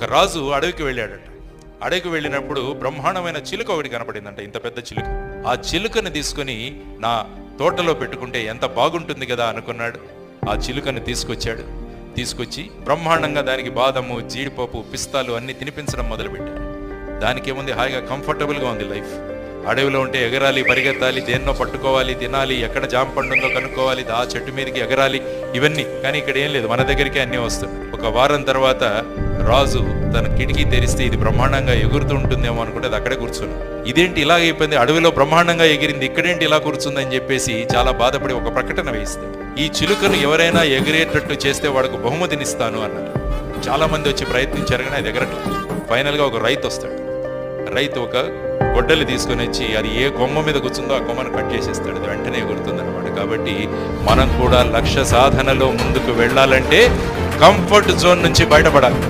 ఒక రాజు అడవికి వెళ్ళాడట. అడవికి వెళ్ళినప్పుడు బ్రహ్మాండమైన చిలుక ఒకటి కనపడిందంట, ఇంత పెద్ద చిలుక. ఆ చిలుకని తీసుకొని నా తోటలో పెట్టుకుంటే ఎంత బాగుంటుంది కదా అనుకున్నాడు. ఆ చిలుకని తీసుకొచ్చి బ్రహ్మాండంగా దానికి బాదము, జీడిపప్పు, పిస్తాలు అన్ని తినిపించడం మొదలుపెట్టాడు. దానికి ఏముంది, హాయిగా కంఫర్టబుల్గా ఉంది లైఫ్. అడవిలో ఉంటే ఎగరాలి, పరిగెత్తాలి, దేన్నో పట్టుకోవాలి, తినాలి, ఎక్కడ జామ పండుందో కనుక్కోవాలి, ఆ చెట్టు మీదకి ఎగరాలి, ఇవన్నీ. కానీ ఇక్కడ ఏం లేదు, మన దగ్గరికి అన్నీ వస్తాయి. ఒక వారం తర్వాత రాజు తన కిటికీ తెరిస్తే ఇది బ్రహ్మాండంగా ఎగురుతూ ఉంటుందేమో అనుకుంటే అది అక్కడే కూర్చుని, ఇదేంటి ఇలా అయిపోయింది, అడవిలో బ్రహ్మాండంగా ఎగిరింది, ఇక్కడేంటి ఇలా కూర్చుందని చెప్పేసి చాలా బాధపడి ఒక ప్రకటన వేయిస్తే, ఈ చిలుకను ఎవరైనా ఎగిరేటట్టు చేస్తే వాడికి బహుమతినిస్తాను అన్నారు. చాలా మంది వచ్చి ప్రయత్నించారు కానీ అది ఎగరట్లేదు. ఫైనల్గా ఒక రైతు వస్తాడు. రైతు ఒక గొడ్డలి తీసుకొని వచ్చి అది ఏ కొమ్మ మీద కూర్చుందో ఆ కొమ్మను కట్ చేసేస్తాడు, అది వెంటనే ఎగురుతుంది అనమాట. కాబట్టి మనం కూడా లక్ష్య సాధనలో ముందుకు వెళ్ళాలంటే కంఫర్ట్ జోన్ నుంచి బయటపడాలి.